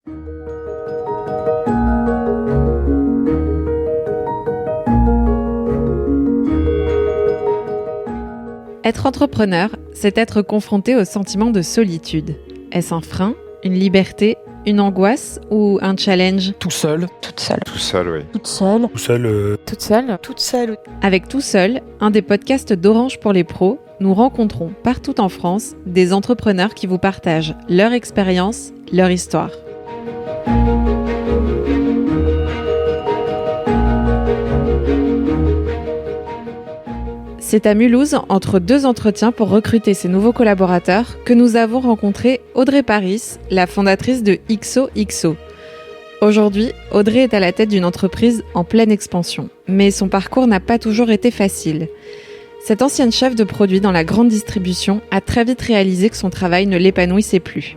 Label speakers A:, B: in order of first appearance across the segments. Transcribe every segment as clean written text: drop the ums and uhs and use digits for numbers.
A: Être entrepreneur, c'est être confronté au sentiment de solitude. Est-ce un frein, une liberté, une angoisse ou un challenge ?
B: Tout seul.
C: Toute seule.
D: Tout seul, oui.
C: Toute seule.
B: Tout seul.
C: Toute seule.
E: Toute seule.
A: Avec Tout seul, un des podcasts d'Orange pour les pros, nous rencontrons partout en France des entrepreneurs qui vous partagent leur expérience, leur histoire. C'est à Mulhouse, entre deux entretiens pour recruter ces nouveaux collaborateurs, que nous avons rencontré Audrey Paris, la fondatrice de XOXO. Aujourd'hui, Audrey est à la tête d'une entreprise en pleine expansion, mais son parcours n'a pas toujours été facile. Cette ancienne chef de produit dans la grande distribution a très vite réalisé que son travail ne l'épanouissait plus.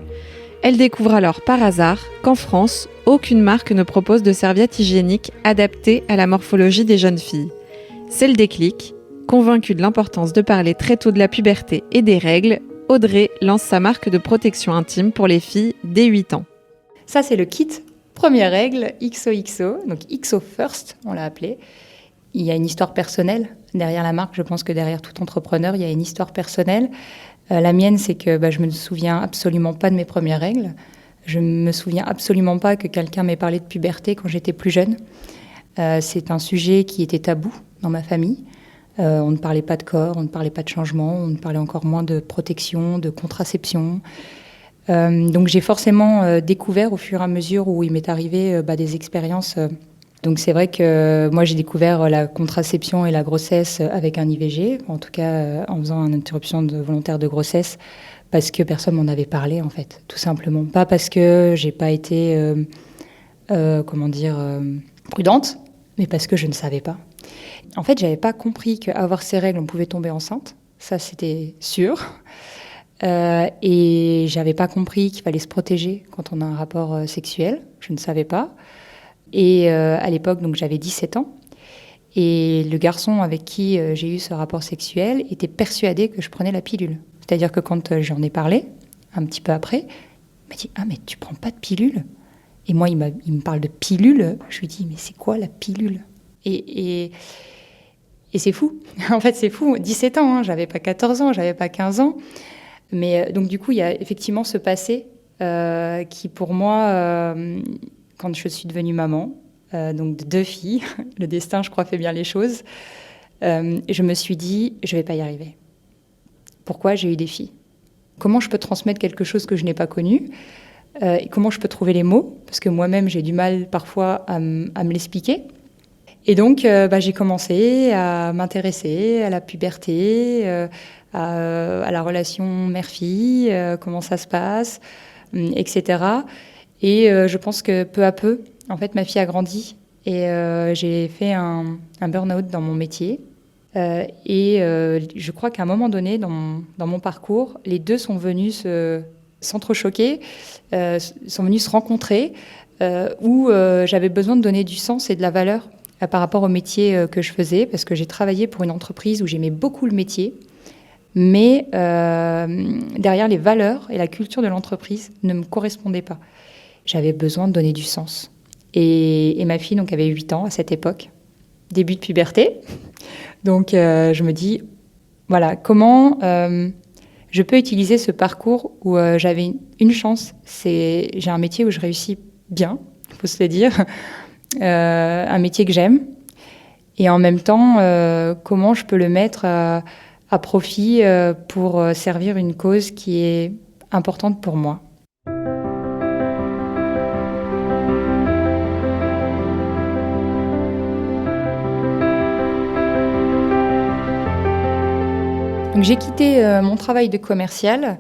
A: Elle découvre alors par hasard qu'en France, aucune marque ne propose de serviettes hygiéniques adaptées à la morphologie des jeunes filles. C'est le déclic. Convaincue de l'importance de parler très tôt de la puberté et des règles, Audrey lance sa marque de protection intime pour les filles dès 8 ans.
E: Ça, c'est le kit première règle XOXO, donc XO First, on l'a appelé. Il y a une histoire personnelle derrière la marque. Je pense que derrière tout entrepreneur, il y a une histoire personnelle. La mienne, c'est que je me souviens absolument pas de mes premières règles. Je me souviens absolument pas que quelqu'un m'ait parlé de puberté quand j'étais plus jeune. C'est un sujet qui était tabou dans ma famille. On ne parlait pas de corps, on ne parlait pas de changement, on ne parlait encore moins de protection, de contraception. Donc j'ai forcément découvert au fur et à mesure où il m'est arrivé des expériences. Donc c'est vrai que moi j'ai découvert la contraception et la grossesse avec un IVG, en tout cas en faisant une interruption volontaire de grossesse, parce que personne m'en avait parlé en fait, tout simplement. Pas parce que j'ai pas été, prudente, mais parce que je ne savais pas. En fait, j'avais pas compris qu'avoir ces règles, on pouvait tomber enceinte. Ça, c'était sûr. Et j'avais pas compris qu'il fallait se protéger quand on a un rapport sexuel. Je ne savais pas. Et à l'époque, donc, j'avais 17 ans. Et le garçon avec qui j'ai eu ce rapport sexuel était persuadé que je prenais la pilule. C'est-à-dire que quand j'en ai parlé, un petit peu après, il m'a dit « Ah, mais tu prends pas de pilule ?» Et moi, il me parle de pilule. Je lui dis « Mais c'est quoi la pilule ?» Et c'est fou. En fait, c'est fou. 17 ans, j'avais pas 14 ans, j'avais pas 15 ans. Mais donc, du coup, il y a effectivement ce passé qui, pour moi, quand je suis devenue maman, donc de 2 filles, le destin, je crois, fait bien les choses, je me suis dit, je vais pas y arriver. Pourquoi j'ai eu des filles ? Comment je peux transmettre quelque chose que je n'ai pas connu ? Et comment je peux trouver les mots ? Parce que moi-même, j'ai du mal parfois à me l'expliquer. Et donc, j'ai commencé à m'intéresser à la puberté, à la relation mère-fille, comment ça se passe, etc. Et je pense que peu à peu, en fait, ma fille a grandi et j'ai fait un burn-out dans mon métier. Je crois qu'à un moment donné, dans mon parcours, les deux sont venus s'entrechoquer, sont venus se rencontrer, où j'avais besoin de donner du sens et de la valeur par rapport au métier que je faisais, parce que j'ai travaillé pour une entreprise où j'aimais beaucoup le métier, mais derrière les valeurs et la culture de l'entreprise ne me correspondaient pas. J'avais besoin de donner du sens. Et ma fille donc, avait 8 ans à cette époque, début de puberté. Donc je me dis, voilà, comment je peux utiliser ce parcours où j'avais une chance. J'ai un métier où je réussis bien, il faut se le dire. Un métier que j'aime, et en même temps, comment je peux le mettre à profit pour servir une cause qui est importante pour moi. Donc, j'ai quitté mon travail de commercial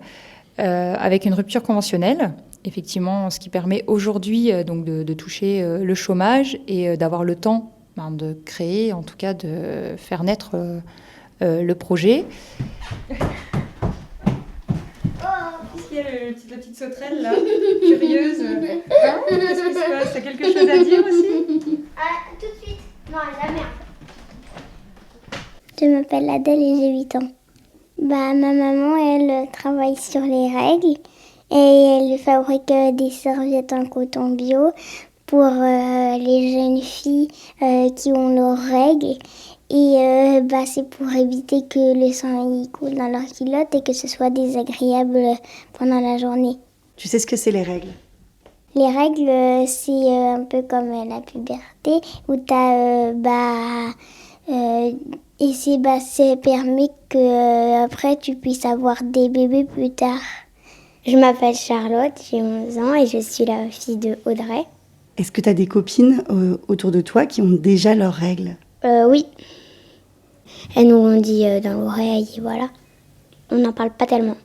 E: avec une rupture conventionnelle. Effectivement, ce qui permet aujourd'hui donc de toucher le chômage et d'avoir le temps de créer, en tout cas de faire naître le projet. Qu'est-ce qu'il y a la petite sauterelle là, curieuse, qu'est-ce qui se passe ? T'as quelque chose à dire aussi ?
F: Tout de suite. Non, jamais. Je m'appelle Adèle et j'ai 8 ans. Ma maman, elle travaille sur les règles.
B: Et elle fabrique des serviettes en coton bio pour les jeunes filles qui ont leurs règles. Et c'est pour éviter que le sang y coule dans leurs culottes et que ce soit désagréable pendant la journée.
C: Tu sais ce que c'est les règles?
B: Les règles, c'est un peu comme la puberté où tu as... et c'est permis que après tu puisses avoir des bébés plus tard. Je m'appelle Charlotte, j'ai 11 ans et je suis la fille de Audrey.
C: Est-ce que tu as des copines autour de toi qui ont déjà leurs règles?
B: Oui. Elles nous l'ont dit dans l'oreille, et voilà. On n'en parle pas tellement.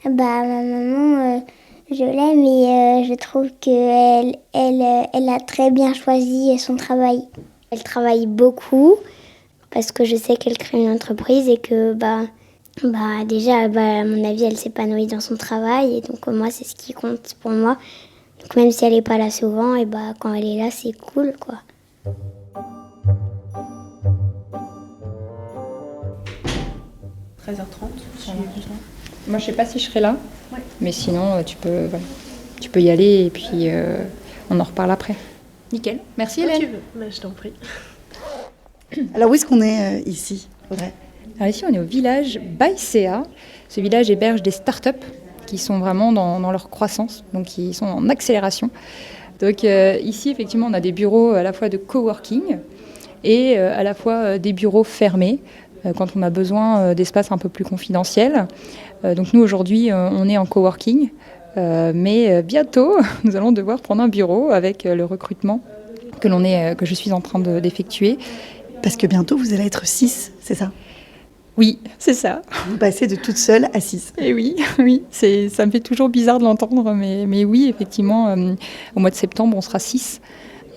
B: Ma maman, je l'aime et je trouve qu'elle elle a très bien choisi son travail. Elle travaille beaucoup parce que je sais qu'elle crée une entreprise et que déjà, à mon avis, elle s'épanouit dans son travail et donc moi, c'est ce qui compte pour moi. Donc même si elle n'est pas là souvent, et quand elle est là, c'est cool, quoi.
E: Moi, je sais pas si je serai là, mais sinon, tu peux y aller et puis on en reparle après. Nickel. Merci, Hélène.
D: Tu veux, mais je t'en prie.
C: Alors où est-ce qu'on est ici, Audrey?
E: Alors ici, on est au village Baïséa. Ce village héberge des startups qui sont vraiment dans leur croissance, donc qui sont en accélération. Donc ici, effectivement, on a des bureaux à la fois de coworking et à la fois des bureaux fermés quand on a besoin d'espaces un peu plus confidentiels. Donc nous, aujourd'hui, on est en coworking, mais bientôt, nous allons devoir prendre un bureau avec le recrutement que je suis en train d'effectuer.
C: Parce que bientôt, vous allez être 6, c'est ça?
E: Oui, c'est ça.
C: Vous passez de toute seule à 6.
E: Et oui, ça me fait toujours bizarre de l'entendre, mais oui, effectivement, au mois de septembre, on sera 6.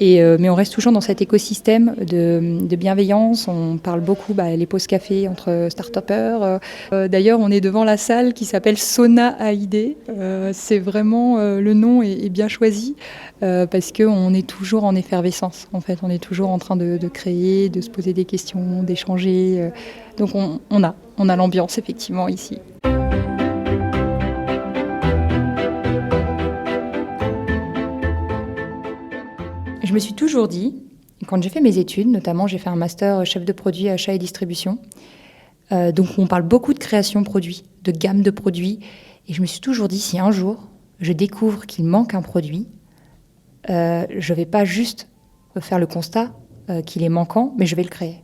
E: Mais on reste toujours dans cet écosystème de bienveillance. On parle beaucoup les pauses café entre start-upers. D'ailleurs, on est devant la salle qui s'appelle Sauna AID. C'est vraiment, le nom est bien choisi parce qu'on est toujours en effervescence. En fait, on est toujours en train de créer, de se poser des questions, d'échanger. Donc on a l'ambiance effectivement ici. Je me suis toujours dit, quand j'ai fait mes études, notamment j'ai fait un master chef de produit achat et distribution, donc on parle beaucoup de création produit, de gamme de produits, et je me suis toujours dit, si un jour je découvre qu'il manque un produit, je ne vais pas juste faire le constat qu'il est manquant, mais je vais le créer.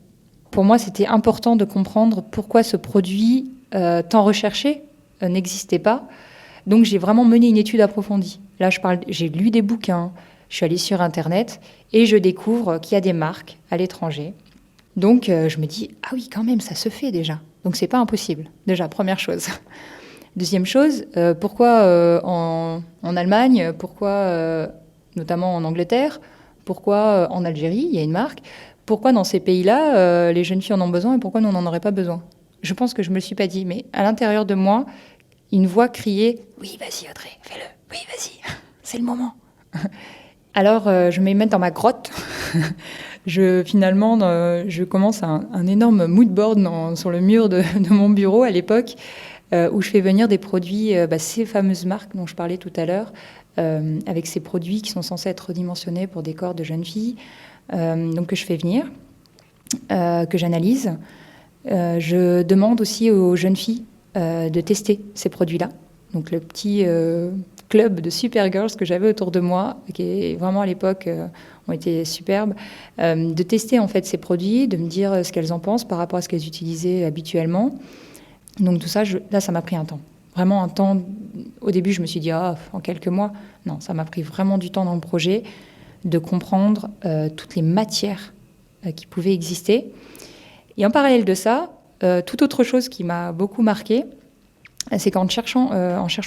E: Pour moi, c'était important de comprendre pourquoi ce produit tant recherché n'existait pas. Donc j'ai vraiment mené une étude approfondie. Là, j'ai lu des bouquins, je suis allée sur Internet et je découvre qu'il y a des marques à l'étranger. Donc, je me dis, ah oui, quand même, ça se fait déjà. Donc, c'est pas impossible. Déjà, première chose. Deuxième chose, pourquoi en Allemagne, pourquoi notamment en Angleterre, pourquoi en Algérie, il y a une marque, pourquoi dans ces pays-là, les jeunes filles en ont besoin et pourquoi nous, on n'en aurait pas besoin? Je pense que je me le suis pas dit, mais à l'intérieur de moi, une voix criait, oui, vas-y Audrey, fais-le, oui, vas-y, c'est le moment. Alors, je me mets dans ma grotte. Je commence un énorme mood board sur le mur de mon bureau à l'époque, où je fais venir des produits, ces fameuses marques dont je parlais tout à l'heure, avec ces produits qui sont censés être redimensionnés pour des corps de jeunes filles, donc que je fais venir, que j'analyse. Je demande aussi aux jeunes filles de tester ces produits-là. Donc le petit club de super girls que j'avais autour de moi, qui est vraiment à l'époque ont été superbes, de tester en fait ces produits, de me dire ce qu'elles en pensent par rapport à ce qu'elles utilisaient habituellement. Donc tout ça, là, ça m'a pris un temps. Vraiment un temps. Au début, je me suis dit, en quelques mois. Non, ça m'a pris vraiment du temps dans le projet de comprendre toutes les matières qui pouvaient exister. Et en parallèle de ça, toute autre chose qui m'a beaucoup marquée, c'est qu'en cherchant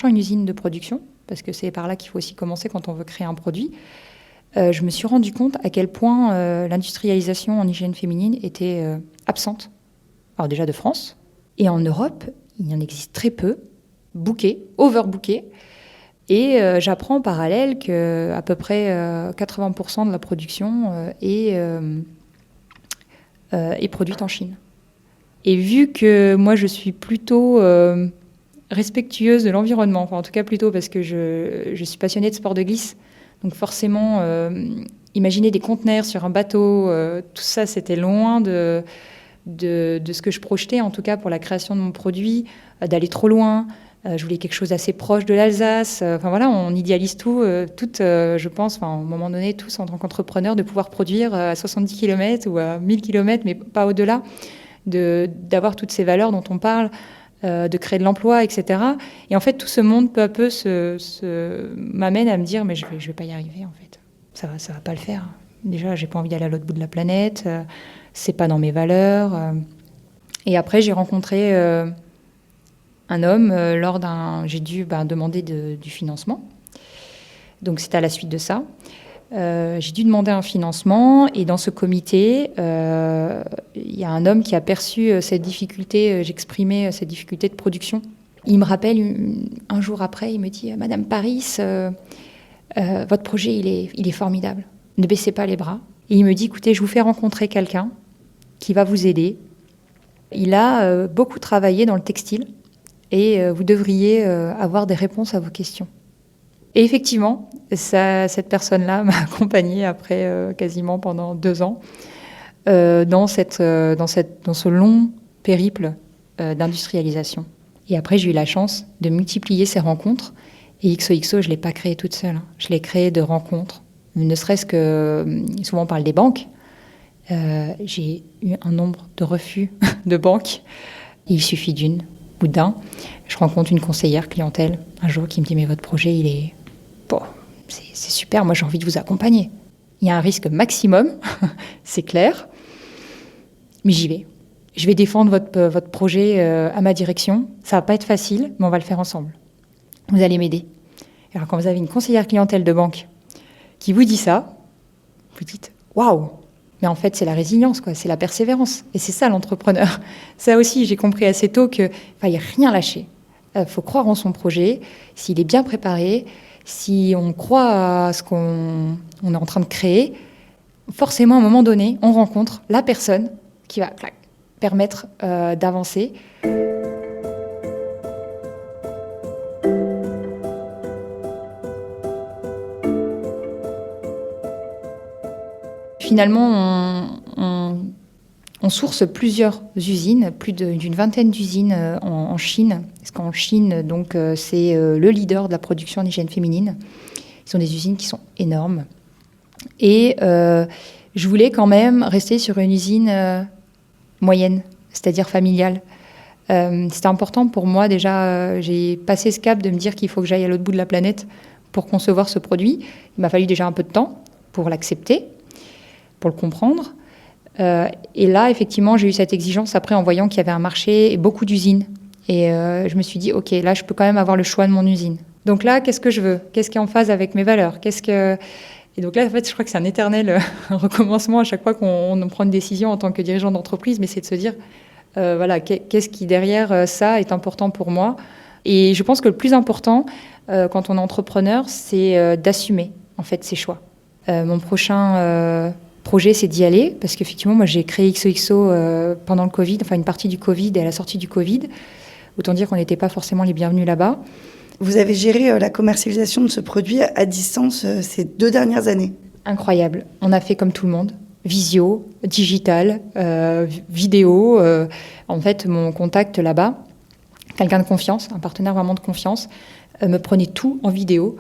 E: une usine de production, parce que c'est par là qu'il faut aussi commencer quand on veut créer un produit, je me suis rendu compte à quel point l'industrialisation en hygiène féminine était absente. Alors déjà de France, et en Europe, il y en existe très peu, overbooké. Et j'apprends en parallèle qu'à peu près 80% de la production est produite en Chine. Et vu que moi je suis plutôt respectueuse de l'environnement, enfin, en tout cas plutôt parce que je suis passionnée de sport de glisse. Donc forcément, imaginer des conteneurs sur un bateau, tout ça, c'était loin de ce que je projetais, en tout cas pour la création de mon produit, d'aller trop loin. Je voulais quelque chose d'assez proche de l'Alsace. Enfin voilà, on idéalise tout, je pense, enfin, à un moment donné, tous en tant qu'entrepreneurs, de pouvoir produire à 70 km ou à 1000 km, mais pas au-delà, d'avoir toutes ces valeurs dont on parle, de créer de l'emploi, etc. Et en fait, tout ce monde, peu à peu, m'amène à me dire, mais je vais pas y arriver, en fait. Ça va pas le faire. Déjà, j'ai pas envie d'aller à l'autre bout de la planète. C'est pas dans mes valeurs. Et après, j'ai rencontré un homme j'ai dû demander du financement. Donc, c'était à la suite de ça. J'ai dû demander un financement et dans ce comité, il y a un homme qui a perçu cette difficulté, j'exprimais cette difficulté de production. Il me rappelle un jour après, il me dit « Madame Paris, votre projet, il est formidable. Ne baissez pas les bras. » Et il me dit « Écoutez, je vous fais rencontrer quelqu'un qui va vous aider. Il a beaucoup travaillé dans le textile et vous devriez avoir des réponses à vos questions. » Et effectivement, cette personne-là m'a accompagnée après quasiment pendant 2 ans dans ce long périple d'industrialisation. Et après, j'ai eu la chance de multiplier ces rencontres. Et XOXO, je ne l'ai pas créé toute seule. Je l'ai créé de rencontres. Ne serait-ce que, souvent on parle des banques. J'ai eu un nombre de refus de banques. Et il suffit d'une ou d'un. Je rencontre une conseillère clientèle un jour qui me dit « Mais votre projet, il est... Bon, c'est super, moi j'ai envie de vous accompagner. » Il y a un risque maximum, c'est clair. Mais j'y vais. Je vais défendre votre projet à ma direction. Ça va pas être facile, mais on va le faire ensemble. Vous allez m'aider. Alors quand vous avez une conseillère clientèle de banque qui vous dit ça, vous dites « Waouh !» Mais en fait, c'est la résilience, quoi. C'est la persévérance. Et c'est ça, l'entrepreneur. Ça aussi, j'ai compris assez tôt qu'il ne fallait rien lâcher. Il faut croire en son projet. S'il est bien préparé, si on croit à ce qu'on est en train de créer, forcément, à un moment donné, on rencontre la personne qui va permettre d'avancer. Finalement, on source plusieurs usines, plus d'une vingtaine d'usines en Chine. Parce qu'en Chine, donc, c'est le leader de la production d'hygiène féminine. Ils ont des usines qui sont énormes. Et je voulais quand même rester sur une usine moyenne, c'est-à-dire familiale. C'était important pour moi. Déjà, j'ai passé ce cap de me dire qu'il faut que j'aille à l'autre bout de la planète pour concevoir ce produit. Il m'a fallu déjà un peu de temps pour l'accepter, pour le comprendre. Et là, effectivement, j'ai eu cette exigence après en voyant qu'il y avait un marché et beaucoup d'usines. Et je me suis dit, OK, là, je peux quand même avoir le choix de mon usine. Donc là, qu'est-ce que je veux ? Qu'est-ce qui est en phase avec mes valeurs ? Et donc là, en fait, je crois que c'est un éternel recommencement à chaque fois qu'on prend une décision en tant que dirigeant d'entreprise, mais c'est de se dire, voilà, qu'est-ce qui derrière ça est important pour moi ? Et je pense que le plus important, quand on est entrepreneur, c'est d'assumer, en fait, ses choix. Mon prochain projet, c'est d'y aller, parce qu'effectivement, moi, j'ai créé XOXO pendant le Covid, enfin une partie du Covid et à la sortie du Covid. Autant dire qu'on n'était pas forcément les bienvenus là-bas.
C: Vous avez géré la commercialisation de ce produit à distance ces 2 dernières années.
E: Incroyable. On a fait comme tout le monde. Visio, digital, vidéo. En fait, mon contact là-bas, quelqu'un de confiance, un partenaire vraiment de confiance, me prenait tout en vidéo.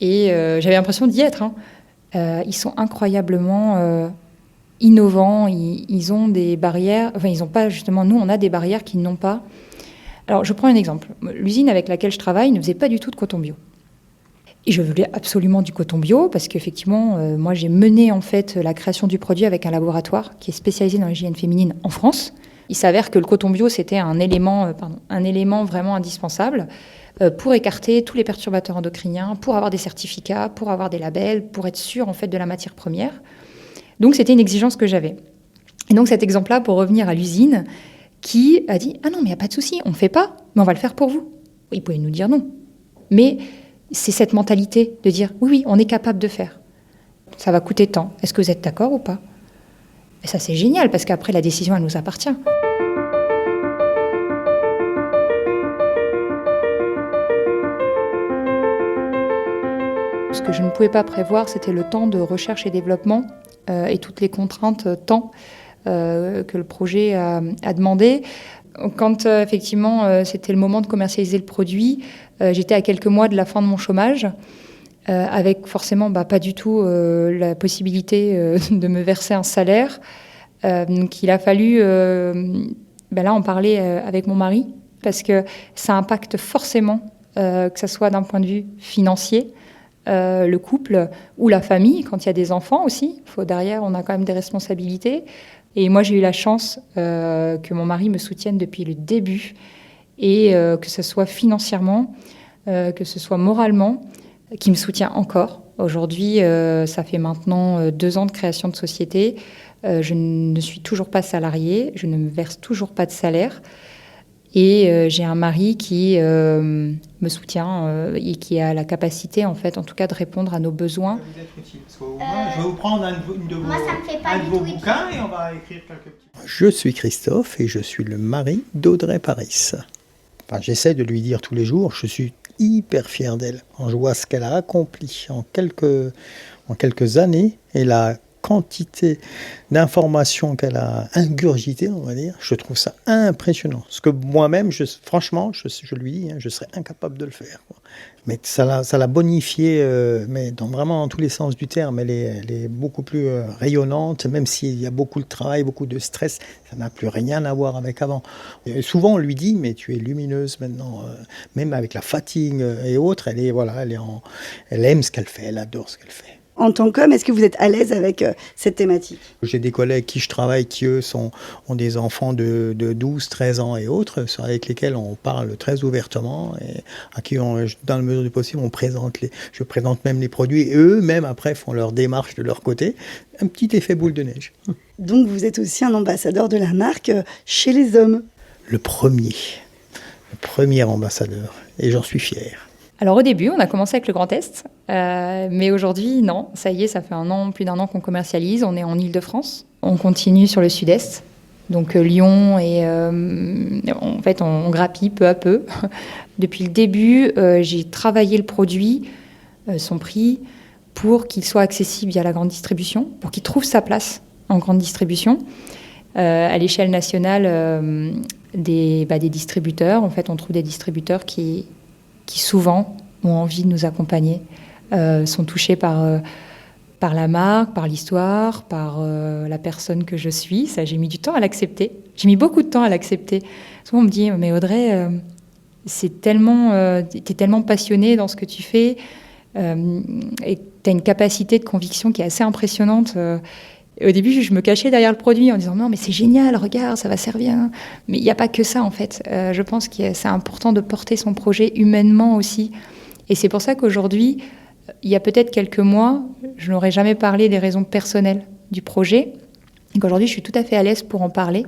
E: Et j'avais l'impression d'y être. Ils sont incroyablement innovants. Ils ont des barrières. Enfin, ils n'ont pas, justement, nous, on a des barrières qu'ils n'ont pas. Alors, je prends un exemple. L'usine avec laquelle je travaille ne faisait pas du tout de coton bio. Et je voulais absolument du coton bio parce qu'effectivement, moi, j'ai mené en fait la création du produit avec un laboratoire qui est spécialisé dans l'hygiène féminine en France. Il s'avère que le coton bio, c'était un élément vraiment indispensable pour écarter tous les perturbateurs endocriniens, pour avoir des certificats, pour avoir des labels, pour être sûr en fait de la matière première. Donc, c'était une exigence que j'avais. Et donc, cet exemple-là, pour revenir à l'usine, qui a dit « Ah non, mais il n'y a pas de souci, on ne fait pas, mais on va le faire pour vous. » Ils pouvaient nous dire non. Mais c'est cette mentalité de dire « Oui, oui, on est capable de faire. Ça va coûter tant. Est-ce que vous êtes d'accord ou pas ?» Et ça, c'est génial, parce qu'après, la décision, elle nous appartient. Ce que je ne pouvais pas prévoir, c'était le temps de recherche et développement et toutes les contraintes temps que le projet a demandé. Quand effectivement c'était le moment de commercialiser le produit, j'étais à quelques mois de la fin de mon chômage, avec forcément pas du tout la possibilité de me verser un salaire. Donc il a fallu là en parler avec mon mari, parce que ça impacte forcément, que ce soit d'un point de vue financier, le couple ou la famille, quand il y a des enfants aussi. Derrière, on a quand même des responsabilités. Et moi, j'ai eu la chance que mon mari me soutienne depuis le début, et que ce soit financièrement, que ce soit moralement, qui me soutient encore. Aujourd'hui, ça fait maintenant 2 ans de création de société. Je ne suis toujours pas salariée, je ne me verse toujours pas de salaire. Et j'ai un mari qui me soutient et qui a la capacité, en tout cas, de répondre à nos besoins.
D: Ça vous être utile, parce qu'au moins, je vais vous prendre un de vos bouquins et on va écrire quelques petits.
G: Je suis Christophe et je suis le mari d'Audrey Paris. J'essaie de lui dire tous les jours, je suis hyper fier d'elle. Quand je vois ce qu'elle a accompli en quelques années et la quantité d'informations qu'elle a ingurgitées, on va dire, je trouve ça impressionnant. Ce que moi-même, franchement, je lui dis, je serais incapable de le faire. Mais ça l'a bonifiée, mais vraiment dans tous les sens du terme. Elle est beaucoup plus rayonnante, même s'il y a beaucoup de travail, beaucoup de stress, ça n'a plus rien à voir avec avant. Et souvent, on lui dit, mais tu es lumineuse maintenant, même avec la fatigue et autres, elle aime ce qu'elle fait, elle adore ce qu'elle fait.
C: En tant qu'homme, est-ce que vous êtes à l'aise avec cette thématique ?
G: J'ai des collègues qui je travaille qui, eux, ont des enfants de 12, 13 ans et autres, avec lesquels on parle très ouvertement et à qui, dans la mesure du possible, je présente même les produits et eux-mêmes, après, font leur démarche de leur côté. Un petit effet boule de neige.
C: Donc, vous êtes aussi un ambassadeur de la marque chez les hommes ?
G: Le premier ambassadeur, et j'en suis fier.
E: Alors au début, on a commencé avec le Grand Est, mais aujourd'hui, non. Ça y est, ça fait plus d'un an qu'on commercialise. On est en Île-de-France. On continue sur le Sud-Est, donc Lyon, et on grappille peu à peu. Depuis le début, j'ai travaillé le produit, son prix, pour qu'il soit accessible via la grande distribution, pour qu'il trouve sa place en grande distribution. À l'échelle nationale, des distributeurs. On trouve des distributeurs qui souvent ont envie de nous accompagner, sont touchés par la marque, par l'histoire, par la personne que je suis. Ça, j'ai mis du temps à l'accepter. J'ai mis beaucoup de temps à l'accepter. Souvent, on me dit, mais Audrey, t'es tellement passionnée dans ce que tu fais, et t'as une capacité de conviction qui est assez impressionnante. Et au début, je me cachais derrière le produit en disant « Non, mais c'est génial, regarde, ça va servir. » Mais il n'y a pas que ça, en fait. Je pense que c'est important de porter son projet humainement aussi. Et c'est pour ça qu'aujourd'hui, il y a peut-être quelques mois, je n'aurais jamais parlé des raisons personnelles du projet. Et qu'aujourd'hui, je suis tout à fait à l'aise pour en parler.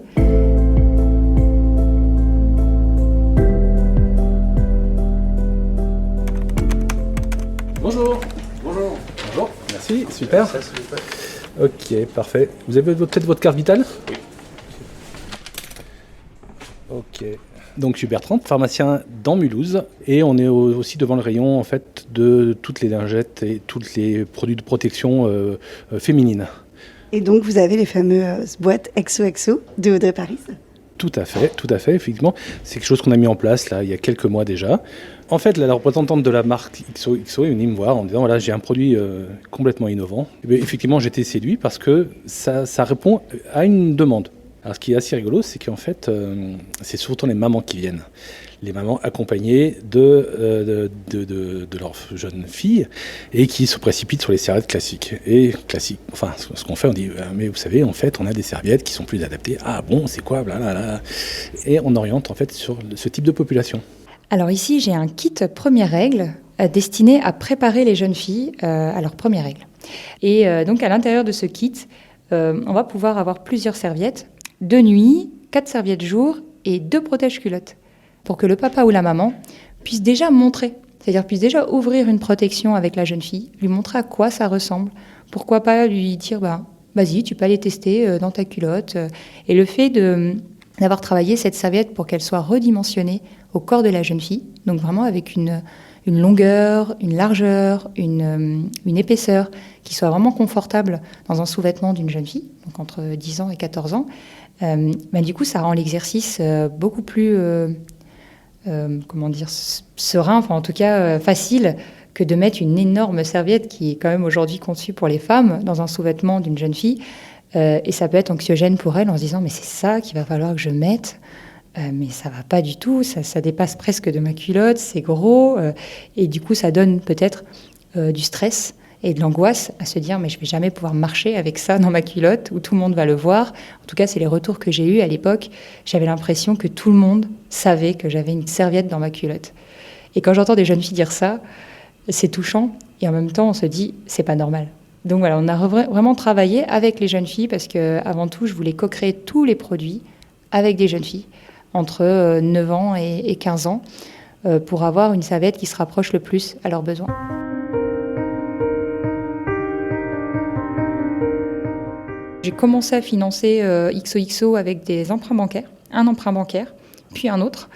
H: Bonjour. Merci, super. Ok, parfait. Vous avez peut-être votre carte vitale ? Oui. Ok. Donc je suis Bertrand, pharmacien dans Mulhouse, et on est aussi devant le rayon de toutes les lingettes et tous les produits de protection féminine.
C: Et donc vous avez les fameuses boîtes XOXO de Audrey Paris ?
H: Tout à fait, effectivement. C'est quelque chose qu'on a mis en place là il y a quelques mois déjà. En fait, la représentante de la marque XOXO est venue me voir en me disant voilà, j'ai un produit complètement innovant. Et bien, effectivement, j'étais séduit parce que ça répond à une demande. Alors, ce qui est assez rigolo, c'est qu'en fait, c'est surtout les mamans qui viennent. Les mamans accompagnées de leurs jeunes filles et qui se précipitent sur les serviettes classiques. Ce qu'on fait, on dit mais vous savez, en fait, on a des serviettes qui sont plus adaptées. Ah bon, c'est quoi, blablabla. Et on oriente en fait sur ce type de population.
E: Alors ici, j'ai un kit premières règles destiné à préparer les jeunes filles à leurs premières règles. Et donc à l'intérieur de ce kit, on va pouvoir avoir plusieurs serviettes, 2 nuits, 4 serviettes jour et 2 protège-culottes, pour que le papa ou la maman puisse déjà montrer, c'est-à-dire puisse déjà ouvrir une protection avec la jeune fille, lui montrer à quoi ça ressemble. Pourquoi pas lui dire vas-y, tu peux aller tester dans ta culotte. Et le fait d'avoir travaillé cette serviette pour qu'elle soit redimensionnée au corps de la jeune fille, donc vraiment avec une une longueur, une largeur, une épaisseur qui soit vraiment confortable dans un sous-vêtement d'une jeune fille, donc entre 10 ans et 14 ans, du coup, ça rend l'exercice beaucoup plus, serein, enfin en tout cas facile, que de mettre une énorme serviette qui est quand même aujourd'hui conçue pour les femmes dans un sous-vêtement d'une jeune fille. Et ça peut être anxiogène pour elle en se disant « mais c'est ça qu'il va falloir que je mette ». Mais ça va pas du tout, ça dépasse presque de ma culotte, c'est gros, et du coup ça donne peut-être du stress et de l'angoisse à se dire mais je vais jamais pouvoir marcher avec ça dans ma culotte où tout le monde va le voir. En tout cas, c'est les retours que j'ai eus à l'époque. J'avais l'impression que tout le monde savait que j'avais une serviette dans ma culotte. Et quand j'entends des jeunes filles dire ça, c'est touchant et en même temps on se dit c'est pas normal. Donc voilà, on a vraiment travaillé avec les jeunes filles parce que avant tout, je voulais co-créer tous les produits avec des jeunes filles entre 9 ans et 15 ans, pour avoir une serviette qui se rapproche le plus à leurs besoins. J'ai commencé à financer XOXO avec des emprunts bancaires, un emprunt bancaire, puis un autre.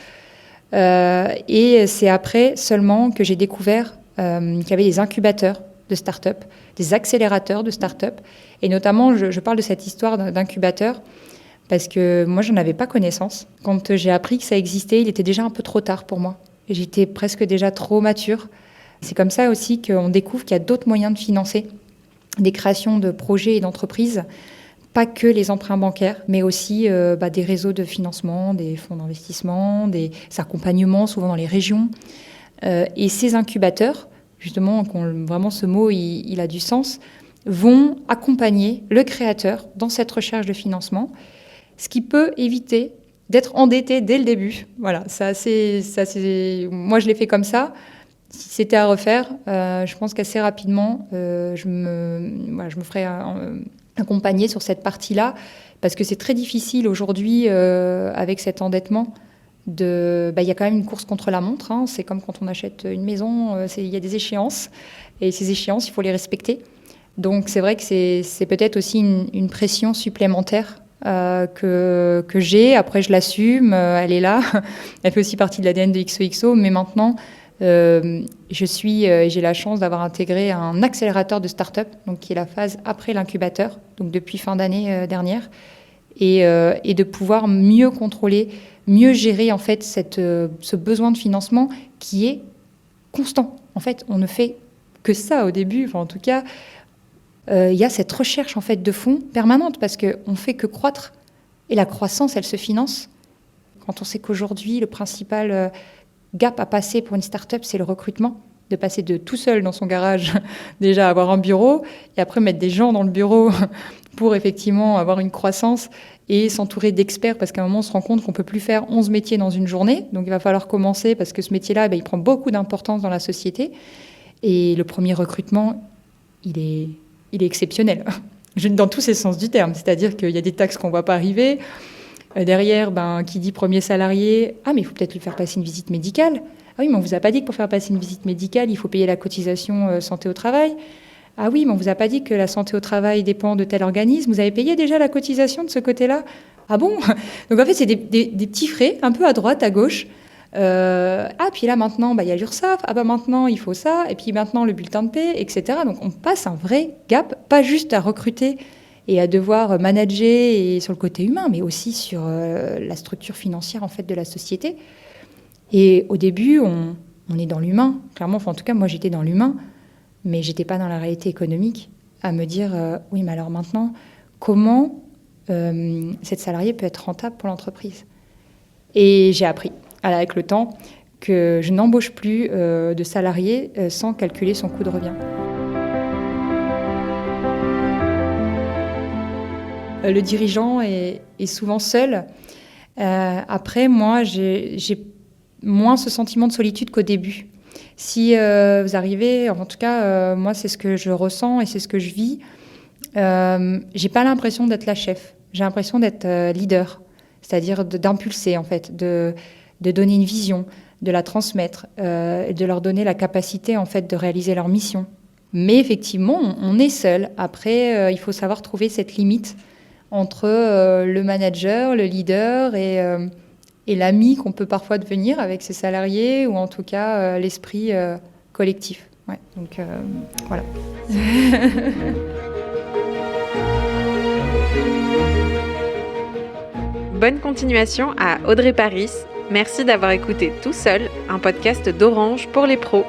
E: Et c'est après seulement que j'ai découvert qu'il y avait des incubateurs de start-up, des accélérateurs de start-up. Et notamment, je parle de cette histoire d'incubateur parce que moi, je n'en avais pas connaissance. Quand j'ai appris que ça existait, il était déjà un peu trop tard pour moi. J'étais presque déjà trop mature. C'est comme ça aussi qu'on découvre qu'il y a d'autres moyens de financer des créations de projets et d'entreprises, pas que les emprunts bancaires, mais aussi des réseaux de financement, des fonds d'investissement, des accompagnements, souvent dans les régions. Et ces incubateurs, justement, vraiment ce mot, il a du sens, vont accompagner le créateur dans cette recherche de financement, ce qui peut éviter d'être endetté dès le début. Voilà, moi je l'ai fait comme ça. Si c'était à refaire, je pense qu'assez rapidement, je me ferais accompagner sur cette partie-là, parce que c'est très difficile aujourd'hui avec cet endettement. Il y a quand même une course contre la montre. Hein. C'est comme quand on achète une maison, il y a des échéances, et ces échéances, il faut les respecter. Donc c'est vrai que c'est peut-être aussi une pression supplémentaire que j'ai. Après, je l'assume, elle est là. Elle fait aussi partie de l'ADN de XOXO, mais maintenant, j'ai la chance d'avoir intégré un accélérateur de start-up, donc qui est la phase après l'incubateur, donc depuis fin d'année dernière, et de pouvoir mieux contrôler, mieux gérer en fait ce besoin de financement qui est constant. En fait, on ne fait que ça au début, enfin, en tout cas. Il y a cette recherche en fait de fonds permanente parce qu'on ne fait que croître et la croissance, elle se finance. Quand on sait qu'aujourd'hui, le principal gap à passer pour une start-up, c'est le recrutement, de passer de tout seul dans son garage, déjà avoir un bureau et après mettre des gens dans le bureau pour effectivement avoir une croissance et s'entourer d'experts parce qu'à un moment, on se rend compte qu'on ne peut plus faire 11 métiers dans une journée. Donc, il va falloir commencer parce que ce métier-là, il prend beaucoup d'importance dans la société. Et le premier recrutement, il est exceptionnel, dans tous ces sens du terme. C'est-à-dire qu'il y a des taxes qu'on ne voit pas arriver. Derrière, qui dit premier salarié, ah, mais il faut peut-être lui faire passer une visite médicale. Ah oui, mais on ne vous a pas dit que pour faire passer une visite médicale, il faut payer la cotisation santé au travail. Ah oui, mais on ne vous a pas dit que la santé au travail dépend de tel organisme. Vous avez payé déjà la cotisation de ce côté-là? Ah bon? Donc en fait, c'est des petits frais, un peu à droite, à gauche. Puis là maintenant il y a l'URSSAF, maintenant il faut ça, et puis maintenant le bulletin de paie, etc. Donc on passe un vrai gap, pas juste à recruter et à devoir manager et sur le côté humain, mais aussi sur la structure financière en fait de la société. Et au début on est dans l'humain, clairement, en tout cas moi j'étais dans l'humain, mais j'étais pas dans la réalité économique, à me dire oui mais alors maintenant comment cette salariée peut être rentable pour l'entreprise. Et j'ai appris avec le temps que je n'embauche plus de salariés sans calculer son coût de revient. Le dirigeant est souvent seul. Après, moi, j'ai moins ce sentiment de solitude qu'au début. Si vous arrivez, en tout cas, moi, c'est ce que je ressens et c'est ce que je vis. J'ai pas l'impression d'être la chef. J'ai l'impression d'être leader, c'est-à-dire d'impulser, en fait, de donner une vision, de la transmettre, de leur donner la capacité en fait de réaliser leur mission. Mais effectivement, on est seul. Après, il faut savoir trouver cette limite entre le manager, le leader et l'ami qu'on peut parfois devenir avec ses salariés, ou en tout cas l'esprit collectif. Ouais, donc voilà.
A: Bonne continuation à Audrey Paris. Merci d'avoir écouté Tout Seul, un podcast d'Orange pour les pros.